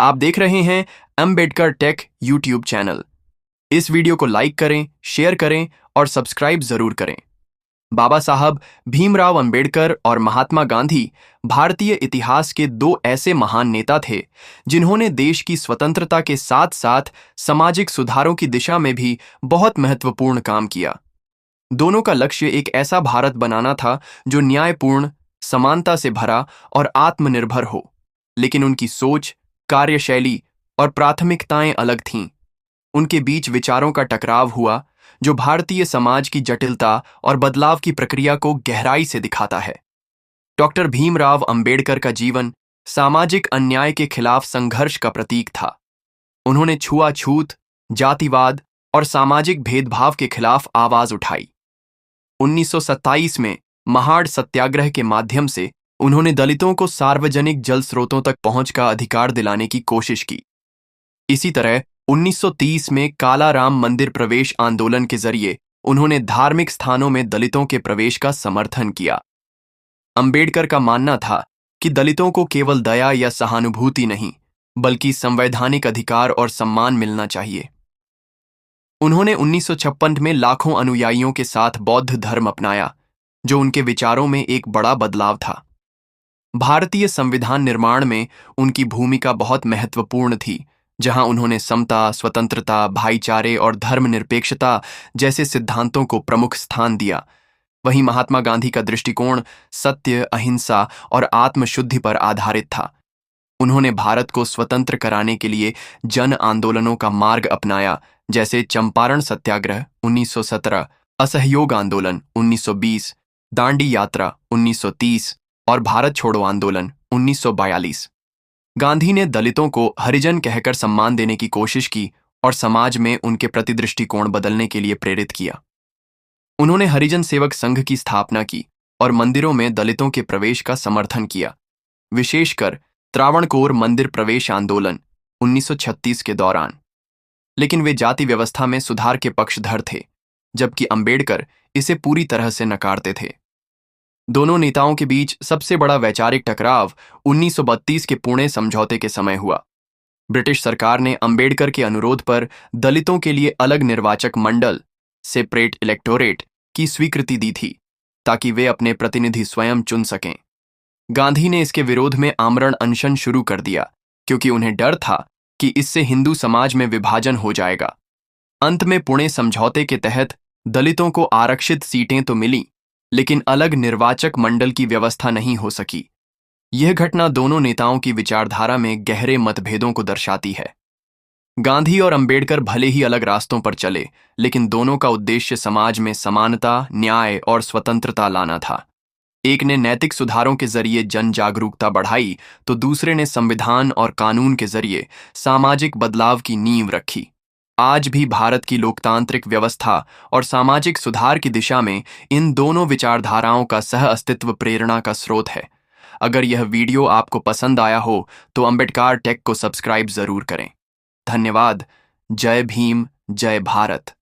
आप देख रहे हैं अंबेडकर टेक यूट्यूब चैनल। इस वीडियो को लाइक करें, शेयर करें और सब्सक्राइब जरूर करें। बाबा साहब भीमराव अंबेडकर और महात्मा गांधी भारतीय इतिहास के दो ऐसे महान नेता थे जिन्होंने देश की स्वतंत्रता के साथ साथ सामाजिक सुधारों की दिशा में भी बहुत महत्वपूर्ण काम किया। दोनों का लक्ष्य एक ऐसा भारत बनाना था जो न्यायपूर्ण, समानता से भरा और आत्मनिर्भर हो। लेकिन उनकी सोच, कार्यशैली और प्राथमिकताएं अलग थीं। उनके बीच विचारों का टकराव हुआ जो भारतीय समाज की जटिलता और बदलाव की प्रक्रिया को गहराई से दिखाता है। डॉक्टर भीमराव अंबेडकर का जीवन सामाजिक अन्याय के खिलाफ संघर्ष का प्रतीक था। उन्होंने छुआछूत, जातिवाद और सामाजिक भेदभाव के खिलाफ आवाज उठाई। 1927 में महाड़ सत्याग्रह के माध्यम से उन्होंने दलितों को सार्वजनिक जल स्रोतों तक पहुंच का अधिकार दिलाने की कोशिश की। इसी तरह 1930 में काला राम मंदिर प्रवेश आंदोलन के जरिए उन्होंने धार्मिक स्थानों में दलितों के प्रवेश का समर्थन किया। अंबेडकर का मानना था कि दलितों को केवल दया या सहानुभूति नहीं, बल्कि संवैधानिक अधिकार और सम्मान मिलना चाहिए। उन्होंने 1956 में लाखों अनुयायियों के साथ बौद्ध धर्म अपनाया, जो उनके विचारों में एक बड़ा बदलाव था। भारतीय संविधान निर्माण में उनकी भूमिका बहुत महत्वपूर्ण थी, जहां उन्होंने समता, स्वतंत्रता, भाईचारे और धर्मनिरपेक्षता जैसे सिद्धांतों को प्रमुख स्थान दिया। वहीं महात्मा गांधी का दृष्टिकोण सत्य, अहिंसा और आत्मशुद्धि पर आधारित था। उन्होंने भारत को स्वतंत्र कराने के लिए जन आंदोलनों का मार्ग अपनाया, जैसे चंपारण सत्याग्रह 1917, असहयोग आंदोलन 1920, दांडी यात्रा 1930 और भारत छोड़ो आंदोलन 1942। गांधी ने दलितों को हरिजन कहकर सम्मान देने की कोशिश की और समाज में उनके प्रति दृष्टिकोण बदलने के लिए प्रेरित किया। उन्होंने हरिजन सेवक संघ की स्थापना की और मंदिरों में दलितों के प्रवेश का समर्थन किया, विशेषकर त्रावणकोर मंदिर प्रवेश आंदोलन 1936 के दौरान। लेकिन वे जाति व्यवस्था में सुधार के पक्षधर थे, जबकि अंबेडकर इसे पूरी तरह से नकारते थे। दोनों नेताओं के बीच सबसे बड़ा वैचारिक टकराव 1932 के पुणे समझौते के समय हुआ। ब्रिटिश सरकार ने अंबेडकर के अनुरोध पर दलितों के लिए अलग निर्वाचक मंडल, सेपरेट इलेक्टोरेट, की स्वीकृति दी थी, ताकि वे अपने प्रतिनिधि स्वयं चुन सकें। गांधी ने इसके विरोध में आमरण अनशन शुरू कर दिया, क्योंकि उन्हें डर था कि इससे हिंदू समाज में विभाजन हो जाएगा। अंत में पुणे समझौते के तहत दलितों को आरक्षित सीटें तो मिली, लेकिन अलग निर्वाचक मंडल की व्यवस्था नहीं हो सकी। यह घटना दोनों नेताओं की विचारधारा में गहरे मतभेदों को दर्शाती है। गांधी और अंबेडकर भले ही अलग रास्तों पर चले, लेकिन दोनों का उद्देश्य समाज में समानता, न्याय और स्वतंत्रता लाना था। एक ने नैतिक सुधारों के जरिए जन जागरूकता बढ़ाई, तो दूसरे ने संविधान और कानून के जरिए सामाजिक बदलाव की नींव रखी। आज भी भारत की लोकतांत्रिक व्यवस्था और सामाजिक सुधार की दिशा में इन दोनों विचारधाराओं का सह अस्तित्व प्रेरणा का स्रोत है। अगर यह वीडियो आपको पसंद आया हो तो अंबेडकर टेक को सब्सक्राइब जरूर करें। धन्यवाद। जय भीम, जय भारत।